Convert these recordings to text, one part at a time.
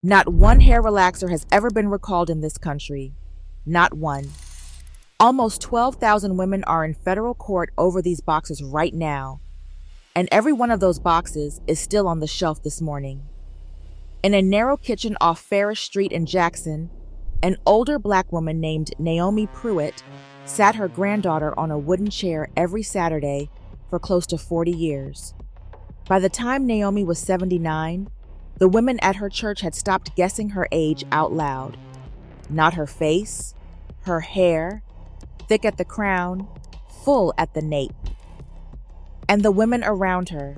Not one hair relaxer has ever been recalled in this country. Not one. Almost 12,000 women are in federal court over these boxes right now, and every one of those boxes is still on the shelf this morning. In a narrow kitchen off Farish Street in Jackson, an older black woman named Naomi Pruitt sat her granddaughter on a wooden chair every Saturday for close to 40 years. By the time Naomi was 79, the women at her church had stopped guessing her age out loud. Not her face, her hair, thick at the crown, full at the nape. And the women around her,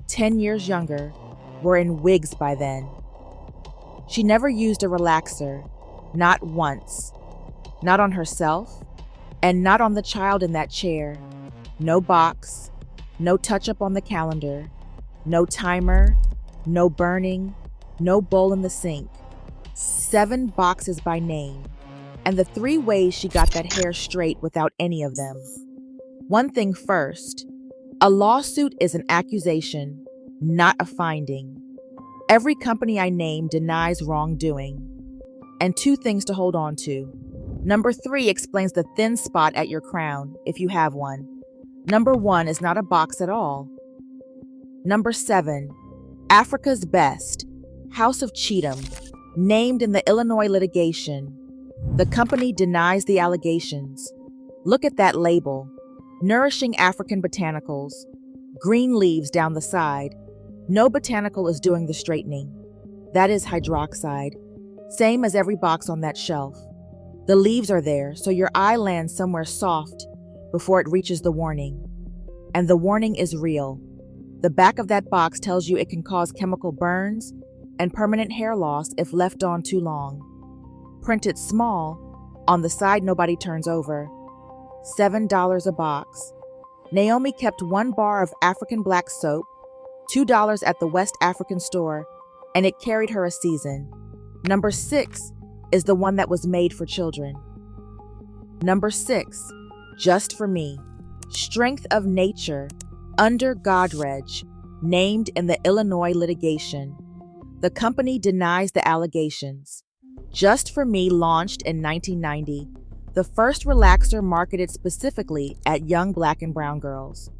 10 years younger, were in wigs by then. She never used a relaxer, not once. Not on herself, and not on the child in that chair. No box, no touch-up on the calendar, no timer, no burning, no bowl in the sink. 7 boxes by name, and the 3 ways she got that hair straight without any of them. One thing first, a lawsuit is an accusation, not a finding. Every company I name denies wrongdoing. And 2 things to hold on to. Number 3 explains the thin spot at your crown, if you have one. Number 1 is not a box at all. Number 7, Africa's Best, House of Cheatham, named in the Illinois litigation. The company denies the allegations. Look at that label. Nourishing African botanicals. Green leaves down the side. No botanical is doing the straightening. That is hydroxide, same as every box on that shelf. The leaves are there, so your eye lands somewhere soft before it reaches the warning. And the warning is real. The back of that box tells you it can cause chemical burns and permanent hair loss if left on too long. Printed small, on the side nobody turns over. $7 a box. Naomi kept 1 bar of African black soap, $2 at the West African store, and it carried her a season. Number 6 is the one that was made for children. Number 6, Just for Me, Strength of Nature, under Godrej, named in the Illinois litigation. The company denies the allegations. Just for Me launched in 1990, the first relaxer marketed specifically at young black and brown girls.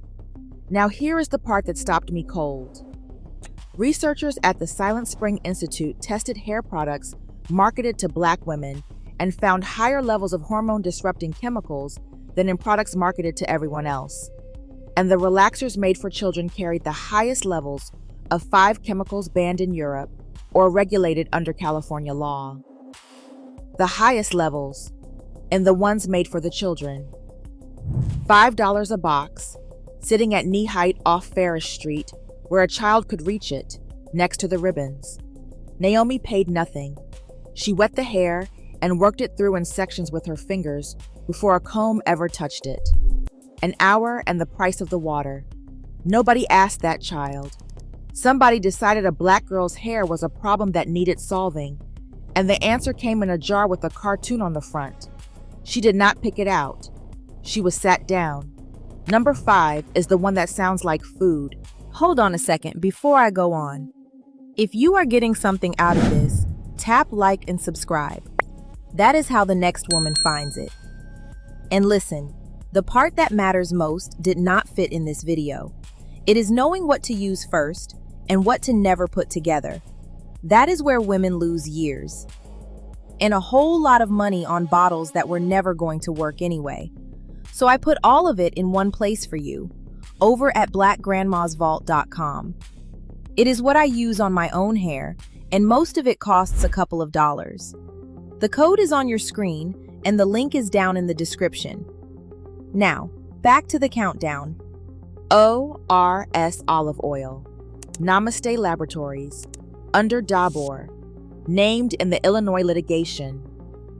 Now here is the part that stopped me cold. Researchers at the Silent Spring Institute tested hair products marketed to black women and found higher levels of hormone-disrupting chemicals than in products marketed to everyone else. And the relaxers made for children carried the highest levels of 5 chemicals banned in Europe or regulated under California law. The highest levels, and the ones made for the children. $5 a box, sitting at knee height off Farish Street, where a child could reach it, next to the ribbons. Naomi paid nothing. She wet the hair and worked it through in sections with her fingers before a comb ever touched it. An hour and the price of the water. Nobody asked that child. Somebody decided a black girl's hair was a problem that needed solving, and the answer came in a jar with a cartoon on the front. She did not pick it out. She was sat down. Number 5 is the one that sounds like food. Hold on a second before I go on. If you are getting something out of this, tap like and subscribe. That is how the next woman finds it. And listen, the part that matters most did not fit in this video. It is knowing what to use first and what to never put together. That is where women lose years. And a whole lot of money on bottles that were never going to work anyway. So I put all of it in one place for you, over at blackgrandmasvault.com. It is what I use on my own hair, and most of it costs a couple of dollars. The code is on your screen, and the link is down in the description. Now, back to the countdown. ORS Olive Oil, Namaste Laboratories, under Dabur, named in the Illinois litigation.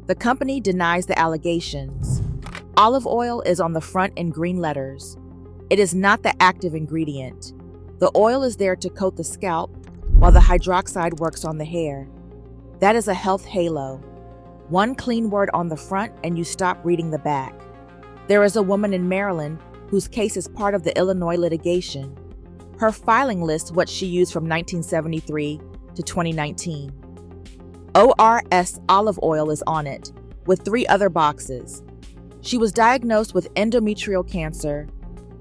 The company denies the allegations. Olive oil is on the front in green letters. It is not the active ingredient. The oil is there to coat the scalp, while the hydroxide works on the hair. That is a health halo. One clean word on the front and you stop reading the back. There is a woman in Maryland whose case is part of the Illinois litigation. Her filing lists what she used from 1973 to 2019. ORS olive oil is on it, with 3 other boxes. She was diagnosed with endometrial cancer,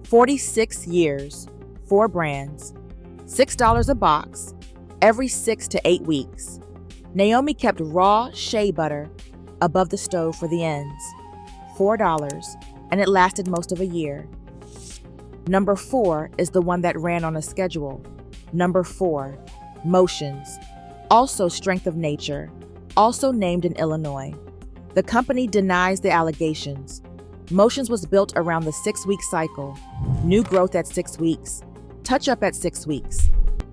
46 years, 4 brands, $6 a box, every 6 to 8 weeks. Naomi kept raw shea butter above the stove for the ends, $4, and it lasted most of a year. Number 4 is the one that ran on a schedule. Number 4, Motions, also Strength of Nature, also named in Illinois. The company denies the allegations. Motions was built around the 6-week cycle, new growth at 6 weeks, touch-up at 6 weeks.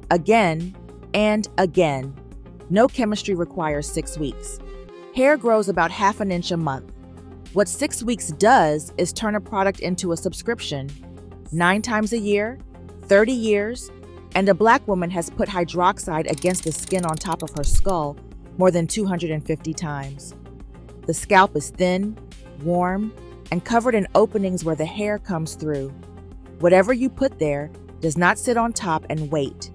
Again and again. No chemistry requires 6 weeks. Hair grows about half an inch a month. What 6 weeks does is turn a product into a subscription. 9 times a year, 30 years, and a black woman has put hydroxide against the skin on top of her skull more than 250 times. The scalp is thin, warm, and covered in openings where the hair comes through. Whatever you put there does not sit on top and wait.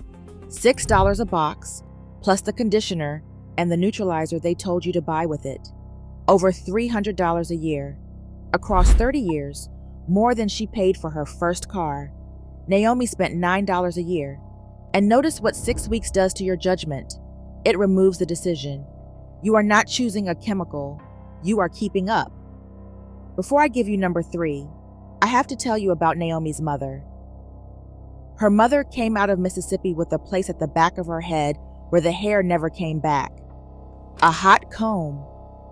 $6 a box, plus the conditioner and the neutralizer they told you to buy with it. Over $300 a year. Across 30 years, more than she paid for her first car. Naomi spent $9 a year. And notice what 6 weeks does to your judgment. It removes the decision. You are not choosing a chemical. You are keeping up. Before I give you number 3, I have to tell you about Naomi's mother. Her mother came out of Mississippi with a place at the back of her head where the hair never came back. A hot comb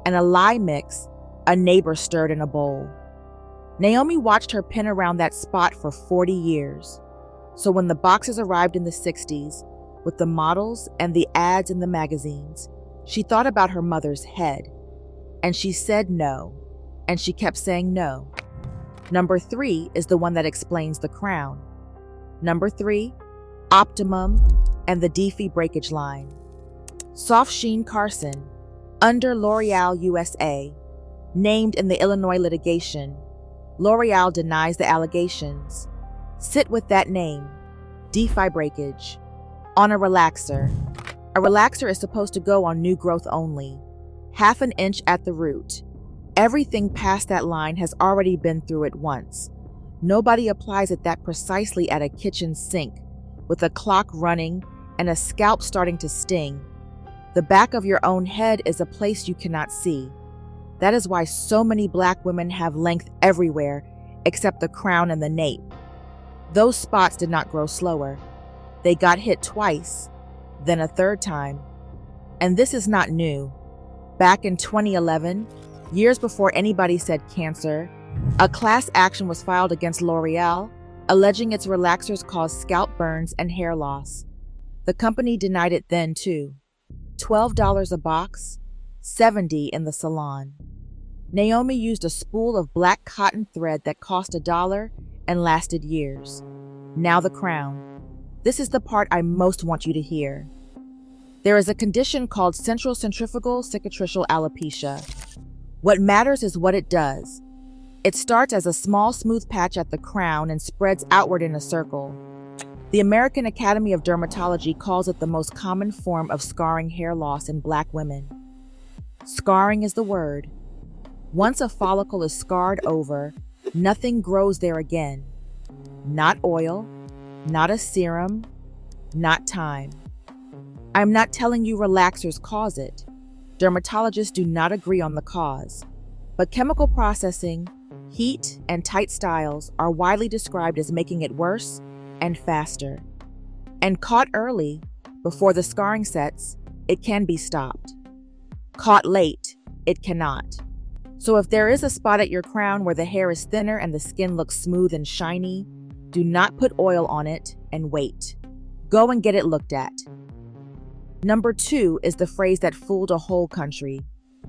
and a lye mix a neighbor stirred in a bowl. Naomi watched her pin around that spot for 40 years. So when the boxes arrived in the 60s, with the models and the ads in the magazines, she thought about her mother's head. And she said no. And she kept saying no. Number 3 is the one that explains the crown. Number 3, Optimum and the Defi breakage line. Soft Sheen Carson, under L'Oreal USA, named in the Illinois litigation. L'Oreal denies the allegations. Sit with that name, Defi breakage. On a relaxer. A relaxer is supposed to go on new growth only, half an inch at the root. Everything past that line has already been through it once. Nobody applies it that precisely at a kitchen sink, with a clock running and a scalp starting to sting. The back of your own head is a place you cannot see. That is why so many black women have length everywhere except the crown and the nape. Those spots did not grow slower. They got hit twice, then a third time. And this is not new. Back in 2011, years before anybody said cancer, a class action was filed against L'Oreal, alleging its relaxers caused scalp burns and hair loss. The company denied it then too. $12 a box, $70 in the salon. Naomi used a spool of black cotton thread that cost $1 and lasted years. Now the crown. This is the part I most want you to hear. There is a condition called central centrifugal cicatricial alopecia. What matters is what it does. It starts as a small smooth patch at the crown and spreads outward in a circle. The American Academy of Dermatology calls it the most common form of scarring hair loss in black women. Scarring is the word. Once a follicle is scarred over, nothing grows there again. Not oil, not a serum, not time. I'm not telling you relaxers cause it. Dermatologists do not agree on the cause. But chemical processing, heat, and tight styles are widely described as making it worse and faster. And caught early, before the scarring sets, it can be stopped. Caught late, it cannot. So if there is a spot at your crown where the hair is thinner and the skin looks smooth and shiny, do not put oil on it and wait. Go and get it looked at. Number 2 is the phrase that fooled a whole country.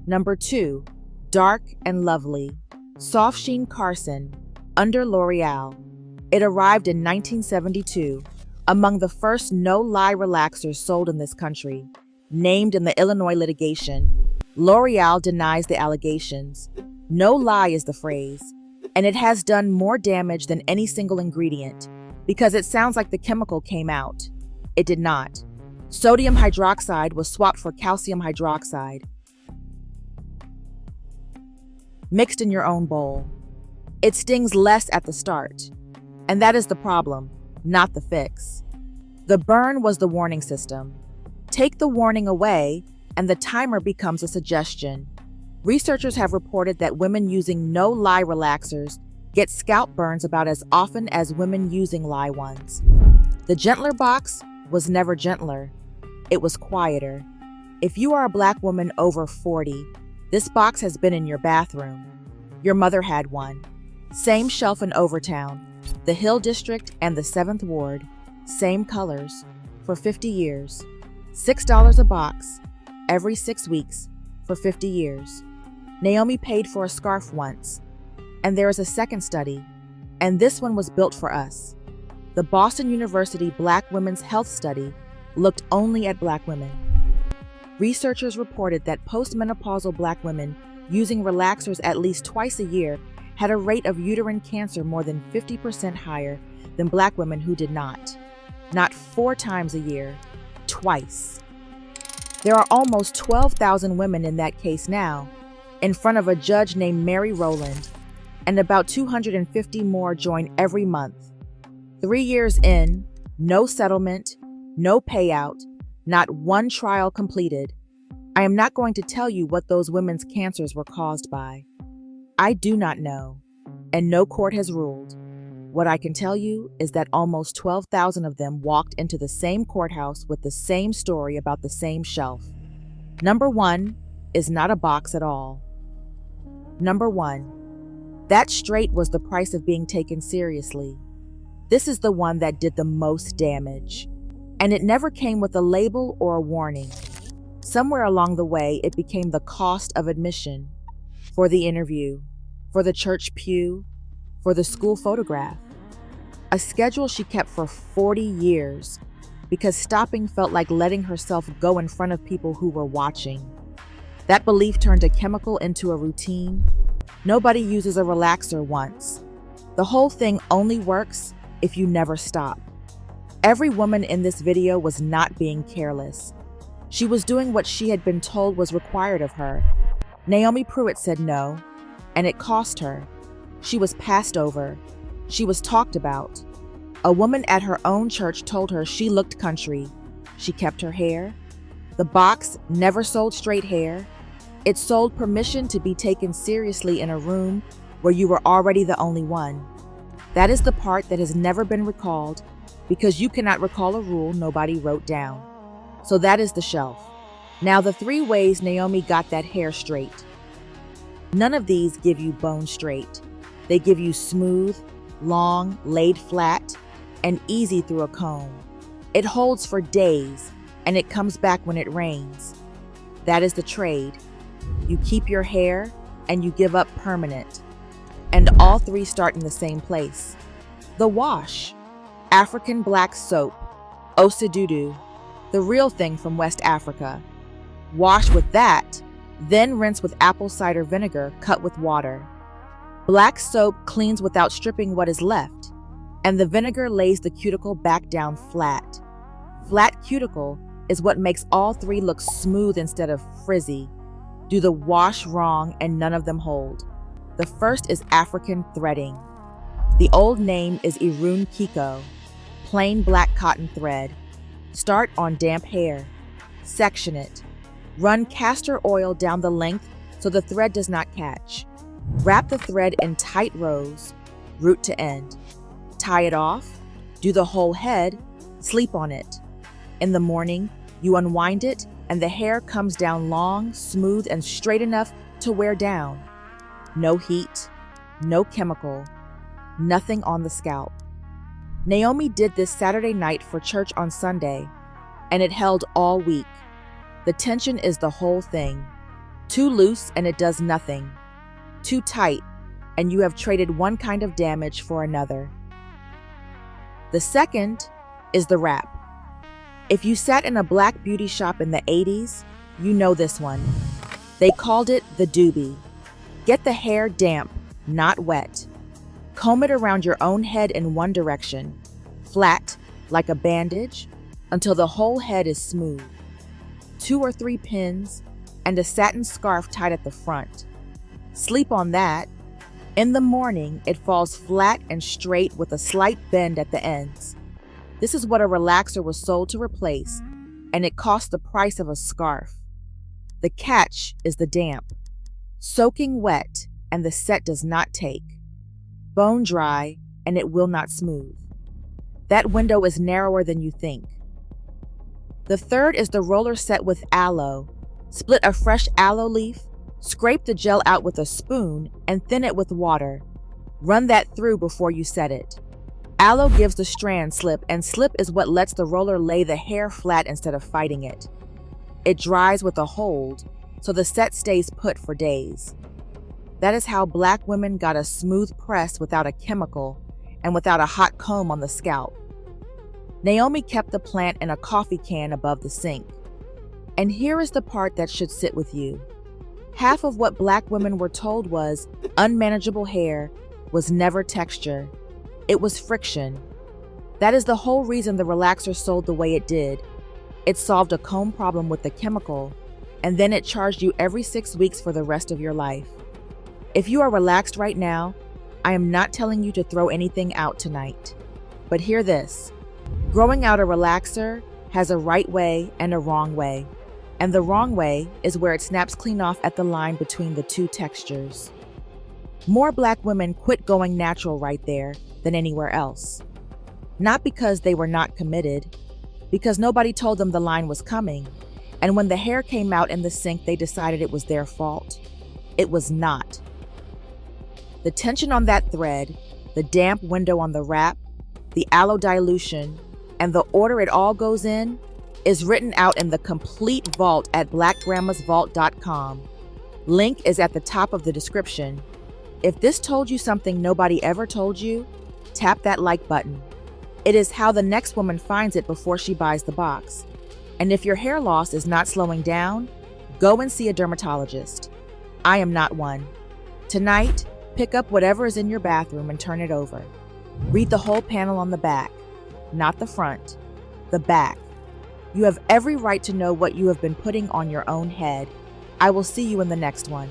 Number 2, dark and lovely. Soft Sheen Carson, under L'Oreal. It arrived in 1972, among the first no-lye relaxers sold in this country, named in the Illinois litigation. L'Oreal denies the allegations. No-lye is the phrase, and it has done more damage than any single ingredient, because it sounds like the chemical came out. It did not. Sodium hydroxide was swapped for calcium hydroxide, mixed in your own bowl. It stings less at the start, and that is the problem, not the fix. The burn was the warning system. Take the warning away, and the timer becomes a suggestion. Researchers have reported that women using no-lye relaxers get scalp burns about as often as women using lye ones. The gentler box was never gentler. It was quieter. If you are a Black woman over 40, this box has been in your bathroom. Your mother had one. Same shelf in Overtown, the Hill District and the 7th Ward, same colors, for 50 years. $6 a box, every 6 weeks, for 50 years. Naomi paid for a scarf once. And there is a second study, and this one was built for us. The Boston University Black Women's Health Study looked only at Black women. Researchers reported that postmenopausal Black women using relaxers at least twice a year had a rate of uterine cancer more than 50% higher than Black women who did not. Not 4 times a year, twice. There are almost 12,000 women in that case now, in front of a judge named Mary Rowland, and about 250 more join every month. 3 years in, no settlement, no payout, not one trial completed. I am not going to tell you what those women's cancers were caused by. I do not know, and no court has ruled. What I can tell you is that almost 12,000 of them walked into the same courthouse with the same story about the same shelf. Number 1 is not a box at all. Number 1. That straight was the price of being taken seriously. This is the one that did the most damage. And it never came with a label or a warning. Somewhere along the way, it became the cost of admission. For the interview, for the church pew, for the school photograph. A schedule she kept for 40 years because stopping felt like letting herself go in front of people who were watching. That belief turned a chemical into a routine. Nobody uses a relaxer once. The whole thing only works if you never stop. Every woman in this video was not being careless. She was doing what she had been told was required of her. Naomi Pruitt said no, and it cost her. She was passed over. She was talked about. A woman at her own church told her she looked country. She kept her hair. The box never sold straight hair. It sold permission to be taken seriously in a room where you were already the only one. That is the part that has never been recalled because you cannot recall a rule nobody wrote down. So that is the shelf. Now the 3 ways Naomi got that hair straight. None of these give you bone straight. They give you smooth, long, laid flat, and easy through a comb. It holds for days, and it comes back when it rains. That is the trade. You keep your hair, and you give up permanent. And all 3 start in the same place. The wash. African black soap. Osidudu. The real thing from West Africa. Wash with that, then rinse with apple cider vinegar cut with water. Black soap cleans without stripping what is left, and the vinegar lays the cuticle back down flat. Flat cuticle is what makes all 3 look smooth instead of frizzy. Do the wash wrong and none of them hold. The first is African threading. The old name is Irun Kiko, plain black cotton thread. Start on damp hair. Section it. Run castor oil down the length so the thread does not catch. Wrap the thread in tight rows, root to end. Tie it off, do the whole head, sleep on it. In the morning, you unwind it and the hair comes down long, smooth, and straight enough to wear down. No heat, no chemical, nothing on the scalp. Naomi did this Saturday night for church on Sunday, and it held all week. The tension is the whole thing. Too loose and it does nothing. Too tight, and you have traded one kind of damage for another. The second is the wrap. If you sat in a black beauty shop in the 80s, you know this one. They called it the doobie. Get the hair damp, not wet. Comb it around your own head in one direction, flat, like a bandage, until the whole head is smooth. 2 or 3 pins, and a satin scarf tied at the front. Sleep on that. In the morning, it falls flat and straight with a slight bend at the ends. This is what a relaxer was sold to replace, and it costs the price of a scarf. The catch is the damp. Soaking wet, and the set does not take. Bone dry, and it will not smooth. That window is narrower than you think. The third is the roller set with aloe. Split a fresh aloe leaf, scrape the gel out with a spoon, and thin it with water. Run that through before you set it. Aloe gives the strand slip, and slip is what lets the roller lay the hair flat instead of fighting it. It dries with a hold, so the set stays put for days. That is how Black women got a smooth press without a chemical and without a hot comb on the scalp. Naomi kept the plant in a coffee can above the sink. And here is the part that should sit with you. Half of what Black women were told was unmanageable hair was never texture. It was friction. That is the whole reason the relaxer sold the way it did. It solved a comb problem with the chemical, and then it charged you every 6 weeks for the rest of your life. If you are relaxed right now, I am not telling you to throw anything out tonight. But hear this. Growing out a relaxer has a right way and a wrong way. And the wrong way is where it snaps clean off at the line between the two textures. More Black women quit going natural right there than anywhere else. Not because they were not committed, because nobody told them the line was coming, and when the hair came out in the sink, they decided it was their fault. It was not. The tension on that thread, the damp window on the wrap, the aloe dilution, and the order it all goes in is written out in the complete vault at blackgrandmasvault.com. Link is at the top of the description. If this told you something nobody ever told you, tap that like button. It is how the next woman finds it before she buys the box. And if your hair loss is not slowing down, go and see a dermatologist. I am not one. Tonight, pick up whatever is in your bathroom and turn it over. Read the whole panel on the back, not the front, the back. You have every right to know what you have been putting on your own head. I will see you in the next one.